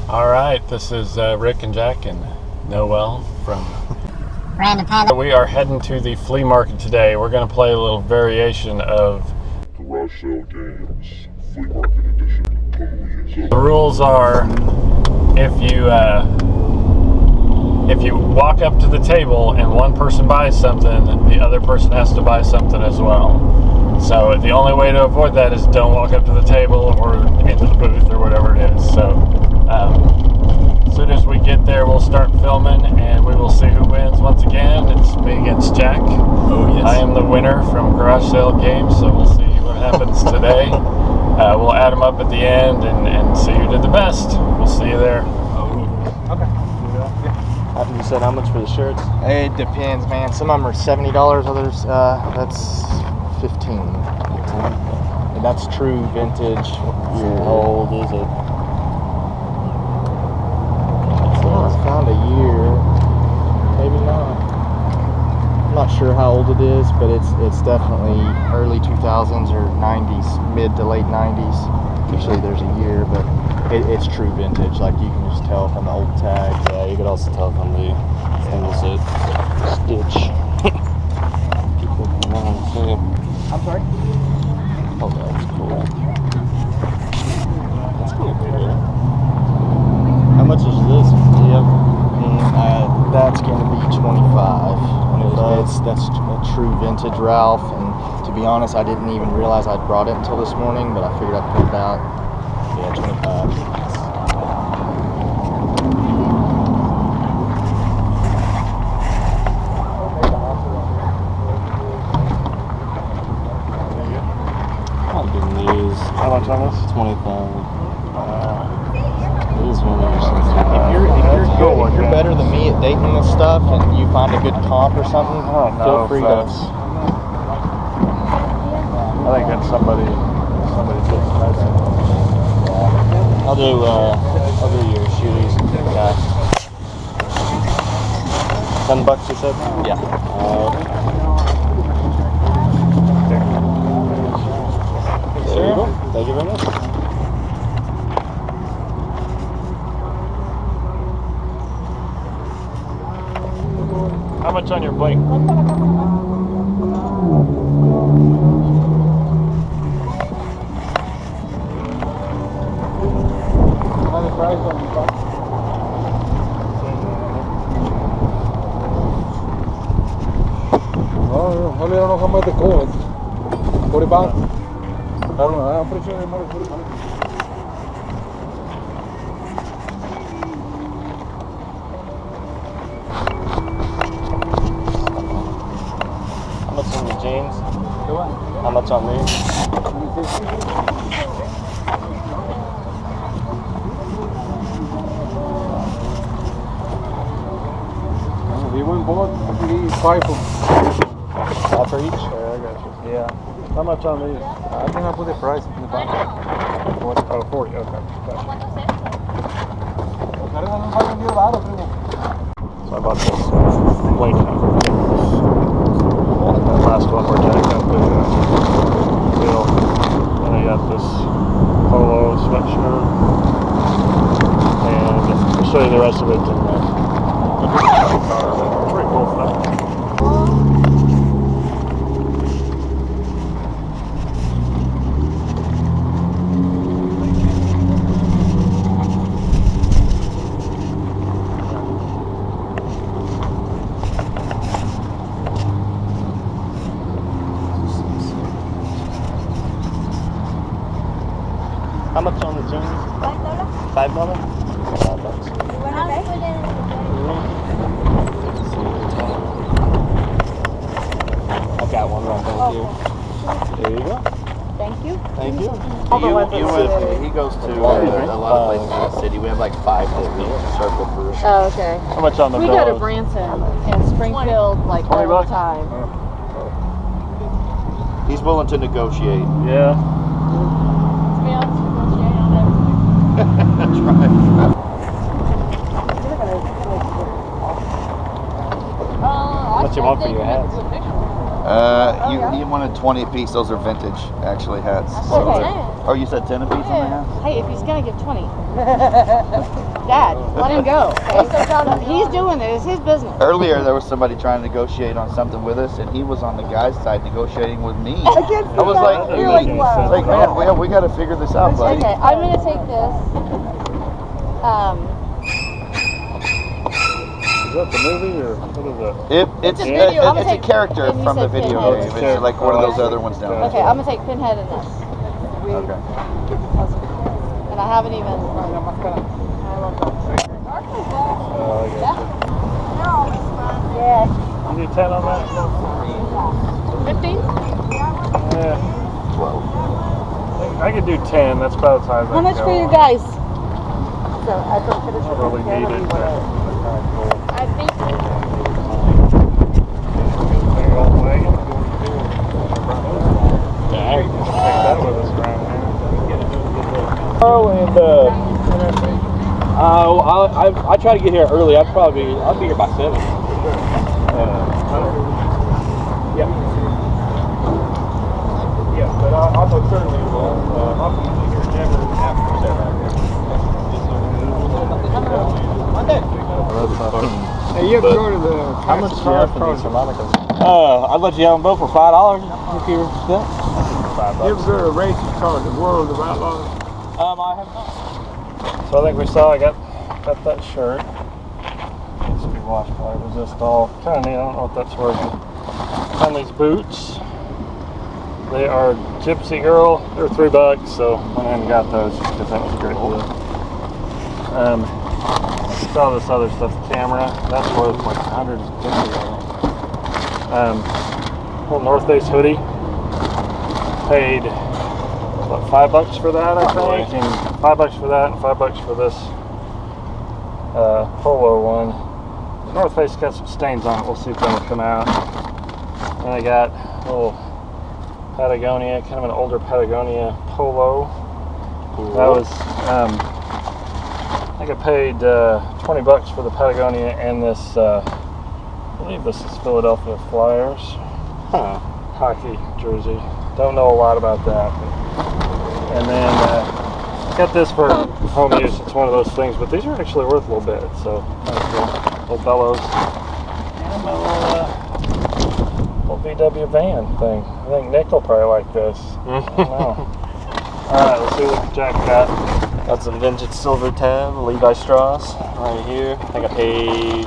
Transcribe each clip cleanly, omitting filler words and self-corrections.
All right, this is Rick and Jack and Noel from Random Panda. We are heading to the flea market today. We're going to play a little variation of Garage Sale Games Flea Market Edition. the rules are if you walk up to the table and one person buys something, the other person has to buy something as well. So the only way to avoid that is don't walk up to the table or into the booth or whatever it is. So as soon as we get there, we'll start filming and we will see who wins. Once again, it's me against Jack. Oh, yes. I am the winner from Garage Sale Games, so we'll see what happens today. We'll add them up at the end and see who did the best. We'll see you there. Okay. You said how much for the shirts? It depends, man. Some of them are $70, others that's $15. And that's true vintage. How old is it? It's found a year, maybe not. I'm not sure how old it is, but it's definitely early 2000s or 90s, mid to late 90s. Usually there's a year, but it's true vintage. Like you can just tell from the old tag. Yeah, you could also tell from the single stitch. People come on and see. I'm sorry? Oh, that's cool. That's cool, dude. How much is this? Yep. And that's going to be 25. That's a true vintage Ralph. And to be honest, I didn't even realize I'd brought it until this morning, but I figured I'd put it out. Yeah, 25. How much on this? 25. These ones If you're better than me at dating this stuff and you find a good comp or something, feel free to. I think that's somebody just nice. I'll do your shoes. Yeah. $10 you said? Yeah. There you go. Thank you very much. How much on your blank? No le dieron jamás de cobre. Por el banco. Claro, un precio de more. How much on the jeans? How much on these? We went bought five of them. 5 for each? Yeah, I got you. Yeah. How much on these? I think I put the price in the back. Oh, 40, okay. So I bought this blank last one where Jack got the deal. And I got this polo sweatshirt. And I'll show you the rest of it in the pretty cool stuff. How much on the jeans? $5. $5? $5. I've got one right there. There you go. Thank you. Thank you. He goes to a lot of places in the city. We have like 5 that we circle through. Oh, okay. How much on the We go to pillows? Branson and Springfield like all the $20? time. He's willing to negotiate. Yeah. To be honest, negotiate on everything. That's right. How much you want for your hats? You wanted 20 a piece. Those are vintage, actually, hats. Okay. Oh, you said 10 a piece on the hat? Hey, if he's gonna give 20. Let him go. Okay? He's doing it. It's his business. Earlier, there was somebody trying to negotiate on something with us, and he was on the guy's side negotiating with me. I was like, man, we got to figure this out, buddy. Okay, I'm gonna take this. Is that the movie or what is that? It's a video. It's a character and you from the said video Pinhead. game. It's like one of those other ones down there. Okay, I'm gonna take Pinhead in this. Okay. And I haven't even. Yeah. You do 10 on that? 15? Yeah. 12. I could do 10. That's about as high as I How much can for go. you guys? So I don't really need it. But I think. That with us around here. Oh, and I try to get here early. I'll be here by 7. Yeah. Yeah, but I most certainly will. I'll be here never after 7. Monday. Hey, you have to go to the. How much do you have for these harmonicas? I'd let you have them both for $5 if you're that. You ever go to a race called the World of Outlaws? I have not. So I think we saw I got that shirt. Needs to be washed by resist all. Kind of neat. I don't know what that's worth. Found these boots. They are Gypsy Girl. They're $3, so went ahead and got those just because that was a great deal. Saw this other stuff, camera. That's worth like $150. Little North Face hoodie. Paid what, $5 for that, I think, and $5 for that, and $5 for this polo one. The North Face got some stains on it. We'll see if that'll come out. And I got a little Patagonia, kind of an older Patagonia polo. That was, I think I paid $20 for the Patagonia and this. I believe this is Philadelphia Flyers hockey jersey. Don't know a lot about that. And then got this for home use. It's one of those things, but these are actually worth a little bit. So nice little bellows. And my little VW van thing. I think Nick will probably like this. I don't know. Alright, let's see what Jack got. Got some vintage silver tab, Levi straws right here. I think I paid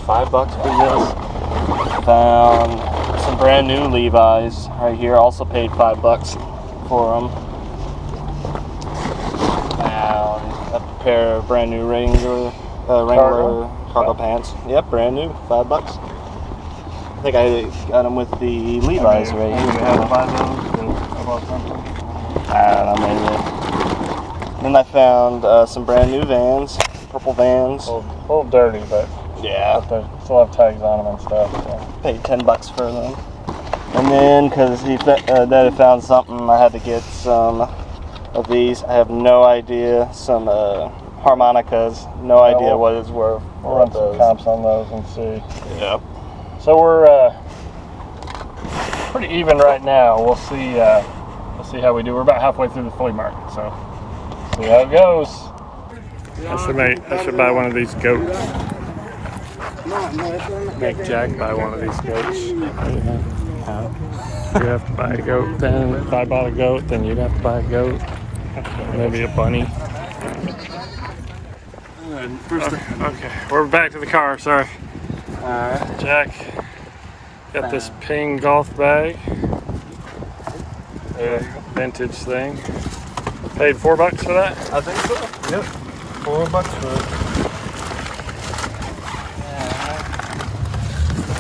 $5 for this. Found some brand new Levi's right here. Also paid $5 for them. Found a pair of brand new Wrangler cargo pants. Yep, brand new, $5. I think I got them with the Levi's right here. You had to buy those about something? I don't know, maybe. Then I found some brand new Vans, purple Vans. A little dirty, but Yeah. they still have tags on them and stuff. So. Paid $10 for them. And then, because Daddy found something, I had to get some of these. I have no idea. Some harmonicas. No idea what it's worth. We'll run some comps on those and see. Yep. So we're pretty even right now. We'll see how we do. We're about halfway through the flea market, so see how it goes. I should buy one of these goats. Make Jack buy one of these goats. You have to buy a goat. Then if I bought a goat, then you'd have to buy a goat. Maybe a bunny. Okay, we're back to the car. Sorry. Alright. Jack got this Ping golf bag. Vintage thing. Paid $4 for that? I think so. Yep. $4 for it.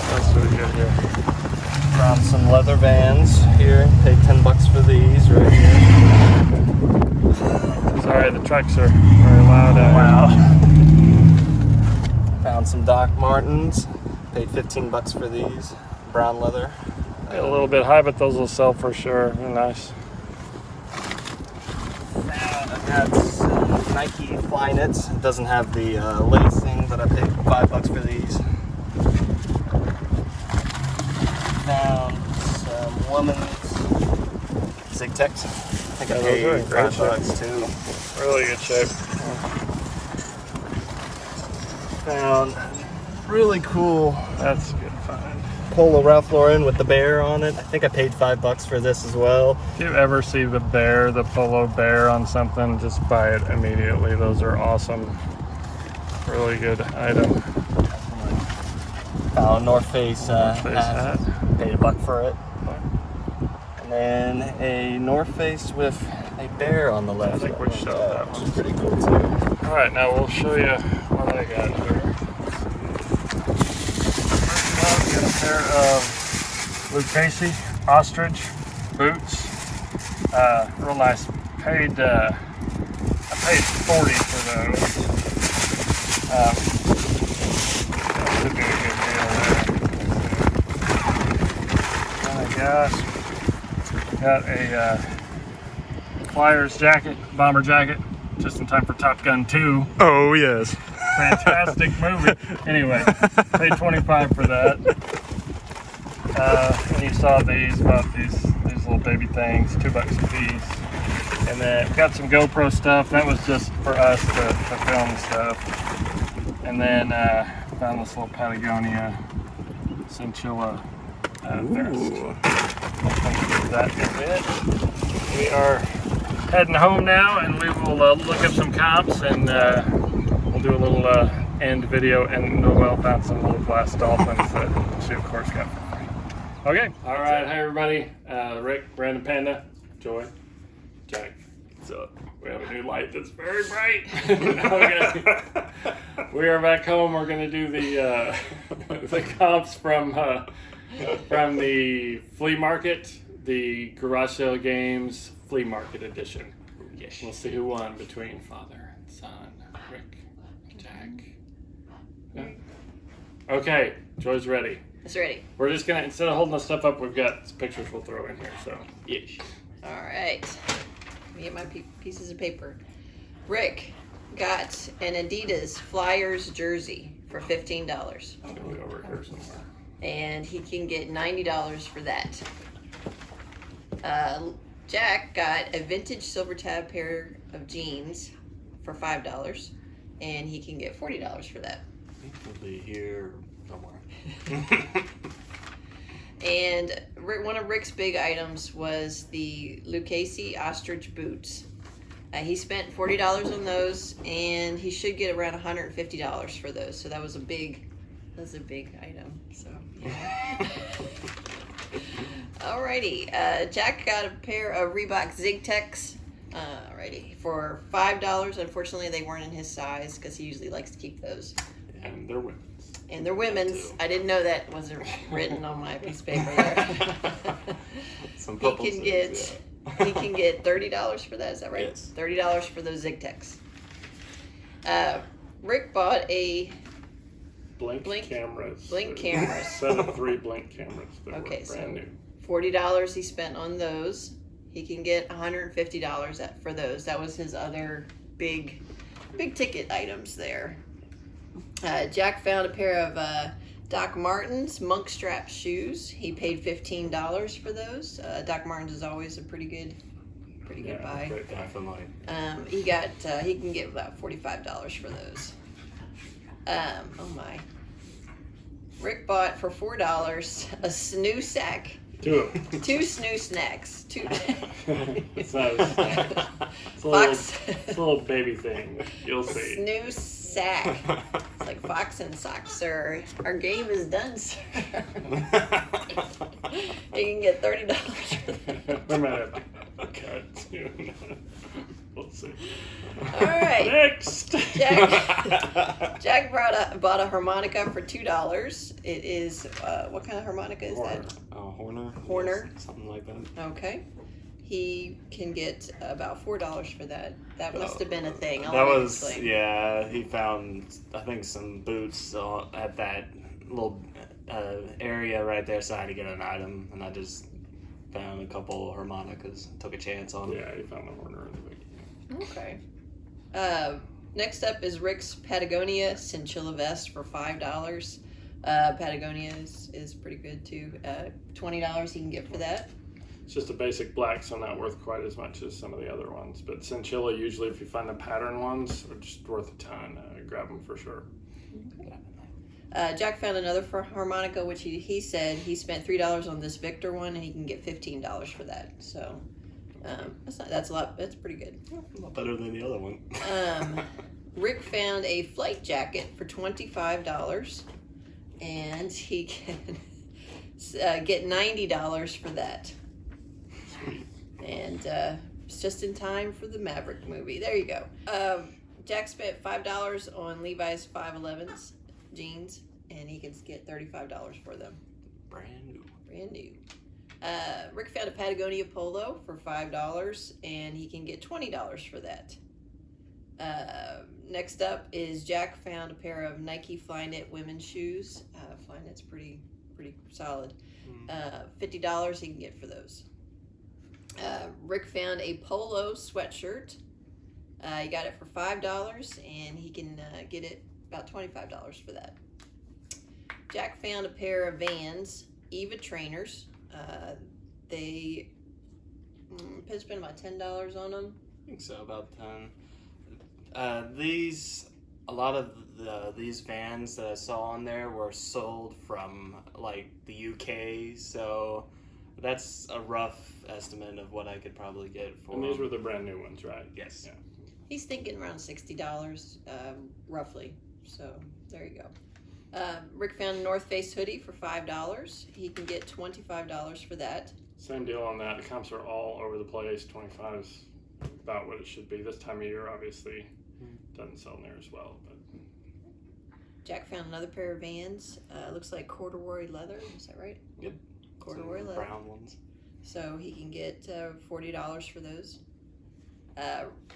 That's what we got here. Found some leather Vans here. Paid $10 for these right here. Sorry, the trucks are very loud out here. Found some Doc Martens. Paid $15 for these. Brown leather. A little bit high, but those will sell for sure. They're nice. I got some Nike Fly Knits. It doesn't have the lacing, but I paid $5 for these. Found some women's Zig Tex. I think I paid $5 too. Really good shape. found really cool That's a good find. polo Ralph Lauren with the bear on it. I think I paid $5 for this as well. If you ever see the bear, the polo bear on something, just buy it immediately. Those are awesome. Really good item. Found North Face, Face hat. paid $1 for it. And then a North Face with a bear on the left. I think we showed that which one. is pretty cool too. All right, now we'll show you what I got here. First up, we got a pair of Lucchese ostrich boots. Real nice. I paid $40 for those. That should be a good deal there. Oh my gosh. Got a Flyers jacket, bomber jacket, just in time for Top Gun 2. Oh yes. Fantastic movie. Anyway, paid $25 for that. And you saw these, about these little baby things, $2 a piece. And then got some GoPro stuff. That was just for us to film stuff. And then found this little Patagonia Sinchilla vest. That is it. We are heading home now, and we will look up some comps, and we'll do a little end video. And Noel found some little glass dolphins that she, of course, got for free. Okay. All right. Hi, everybody. Rick, Brandon Panda, Joy, Jack. So we have a new light that's very bright. Okay. We are back home. We're going to do the comps from the Flea Market, the Garage Sale Games Flea Market Edition. Yes. We'll see who won between father and son, Rick and Jack. Yeah. Okay, Joy's ready. It's ready. We're just gonna, instead of holding the stuff up, we've got some pictures we'll throw in here, so. Yes. All right. Let me get my pieces of paper. Rick got an Adidas Flyers jersey for $15. I'll go over here somewhere. And he can get $90 for that. Jack got a vintage silver tab pair of jeans for $5, and he can get $40 for that. We'll be here somewhere. And one of Rick's big items was the Lucchese ostrich boots. He spent $40 on those, and he should get around $150 for those. So that was a big item. So yeah. Alrighty, Jack got a pair of Reebok Zig-Tex. Alrighty, for $5. Unfortunately, they weren't in his size because he usually likes to keep those. And they're women's. And they're women's. I didn't know that wasn't written on my piece of paper there. He can get $30 for that. Is that right? Yes. $30 for those Zig-Tex. Rick bought a Blink cameras. Blink cameras. Set of 3 Blink cameras that Okay, were so brand new. $40 he spent on those. He can get $150 for those. That was his other big ticket items there. Jack found a pair of Doc Martens monk strap shoes. He paid $15 for those. Doc Martens is always a pretty good buy. Great buy. Definitely. He can get about $45 for those. Oh my. Rick bought for $4 a snoo sack. 2 of them. 2 snoo snacks. 2. It's not a snack. It's a little baby thing. You'll see. Snoo sack. It's like Fox and Socks, sir. Our game is done, sir. You can get $30 for that. We might have to cut soon. We'll see. All right. Next. Jack bought a harmonica for $2. It is what kind of harmonica is that? Horner. Yes, Something like that. Okay. He can get about $4 for that. That must have been a thing. That was, yeah, he found, I think, some boots at that little area right there, so I had to get an item, and I just found a couple harmonicas, took a chance on it. Yeah, he found a Horner in the big. Okay. Next up is Rick's Patagonia Sinchilla vest for $5. Patagonia is pretty good too. $20 he can get for that. It's just a basic black, so not worth quite as much as some of the other ones. But Sinchilla, usually if you find the pattern ones, are just worth a ton. Grab them for sure. Jack found another harmonica, which he said he spent $3 on this Victor one, and he can get $15 for that. So that's a lot. That's pretty good. A lot better than the other one. Rick found a flight jacket for $25, and he can get $90 for that. Sweet. And it's just in time for the Maverick movie. There you go. Jack spent $5 on Levi's 511s jeans, and he can get $35 for them. Brand new. Brand new. Rick found a Patagonia polo for $5, and he can get $20 for that. Next up is Jack found a pair of Nike Flyknit women's shoes. Flyknit's pretty solid. $50 he can get for those. Rick found a polo sweatshirt. He got it for $5, and he can get it about $25 for that. Jack found a pair of Vans Eva trainers. They spent about $10 on them. I think so, about 10. A lot of these Vans that I saw on there were sold from like the UK, so that's a rough estimate of what I could probably get for. And these were the brand new ones, right? Yes. Yeah. He's thinking around $60, roughly. So there you go. Rick found a North Face hoodie for $5. He can get $25 for that. Same deal on that. The comps are all over the place. 25 is about what it should be. This time of year, obviously, doesn't sell near as well. But Jack found another pair of Vans. Looks like corduroy leather. Is that right? Yep. Corduroy Some leather. brown ones. So he can get $40 for those.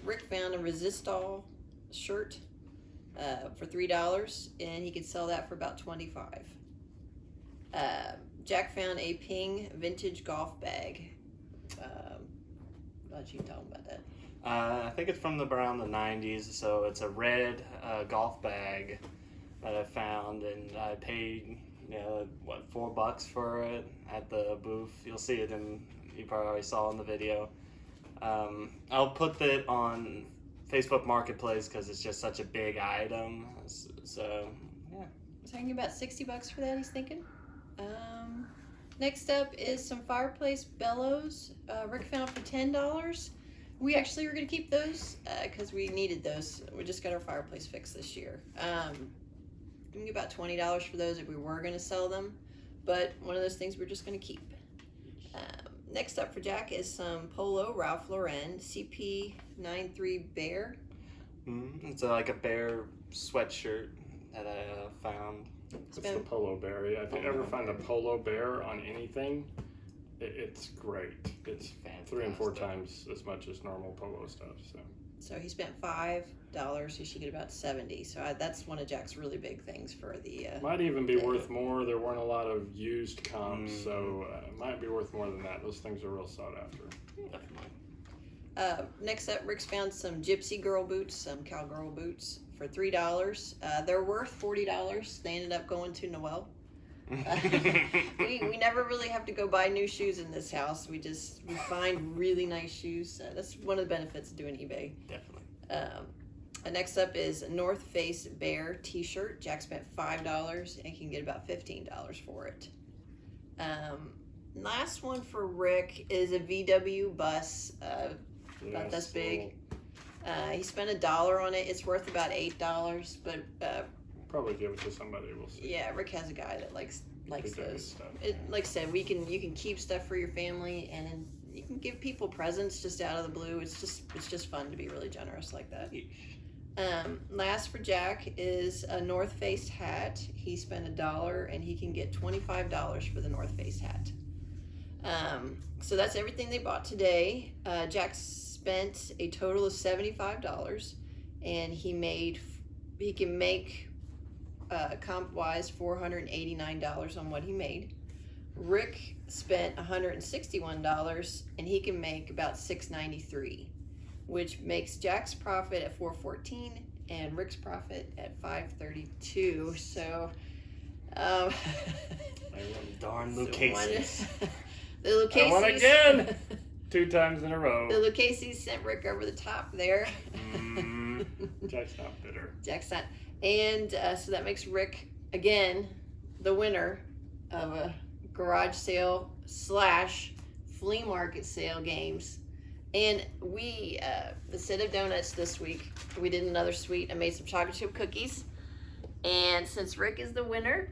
Rick found a Resistol shirt for $3, and he could sell that for about $25. Jack found a Ping vintage golf bag. Why don't you tell him about that? I think it's from around the 90s, so it's a red golf bag that I found, and I paid, $4 for it at the booth. You'll see it you probably already saw in the video. I'll put that on Facebook Marketplace because it's just such a big item. So, yeah. Talking about $60 for that, he's thinking. Next up is some fireplace bellows. Rick found for $10. We actually were going to keep those because we needed those. We just got our fireplace fixed this year. We can get about $20 for those if we were going to sell them, but one of those things we're just going to keep. Next up for Jack is some Polo Ralph Lauren CP93 Bear. It's like a bear sweatshirt that I found. it's the polo bear. Yeah, if you ever find a polo bear on anything, it's great. It's Fantastic. 3 and 4 times as much as normal polo stuff. So he spent $5. He should get about $70. So that's one of Jack's really big things for the. Might even be worth more. There weren't a lot of used comps, so it might be worth more than that. Those things are real sought after. Definitely. Next up, Rick's found some Gypsy Girl boots, some cowgirl boots for $3. They're worth $40. They ended up going to Noel. We never really have to go buy new shoes in this house. We find really nice shoes. That's one of the benefits of doing eBay. Definitely. Next up is a North Face Bear t-shirt. Jack spent $5 and can get about $15 for it. Last one for Rick is a VW bus, about this big. He spent $1 on it. It's worth about $8, but Probably give it to somebody. We'll see. yeah, Rick has a guy that likes VW those. stuff. Like I said, you can keep stuff for your family, and then you can give people presents just out of the blue. It's just fun to be really generous like that. Last for Jack is a North Face hat. He spent $1 and he can get $25 for the North Face hat. So that's everything they bought today. Jack spent a total of $75, and he can make comp wise $489 on what he made. Rick spent $161 and he can make about $693, which makes Jack's profit at $414 and Rick's profit at $532. So Darn Lucchese's. The Lucchese's. I won again! 2 times in a row. The Lucchese's sent Rick over the top there. Jack's not bitter. Jack's not. And so that makes Rick, again, the winner of a garage sale / flea market sale games. And we, instead of donuts this week, we did another sweet. I made some chocolate chip cookies. And since Rick is the winner,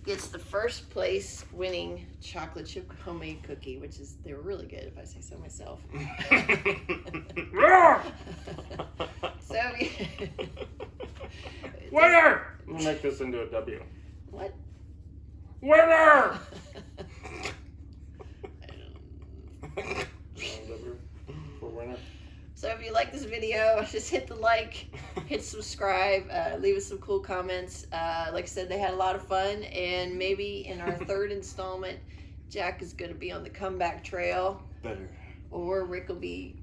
gets the first place winning chocolate chip homemade cookie, which is, they're really good if I say so myself. So, Winner! I'm gonna make this into a W. What? Winner! For winner. So if you like this video, just hit the like, hit subscribe, leave us some cool comments. Like I said, they had a lot of fun, and maybe in our third installment, Jack is going to be on the comeback trail. Better. Or Rick will be,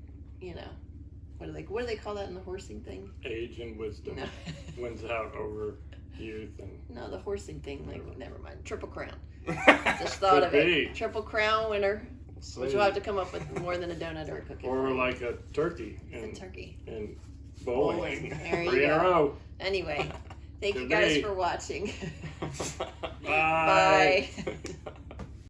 what do they call that in the horsing thing? Age and wisdom No. wins out over youth and. No, the horsing thing, never mind. Triple Crown. Just thought Could of be. it. Triple Crown winner. See. Which will have to come up with more than a donut or a cookie. Or like a turkey. A turkey. And bowling. There you 3 in a go. row. Anyway, thank you Could guys be. for watching. Bye. Bye.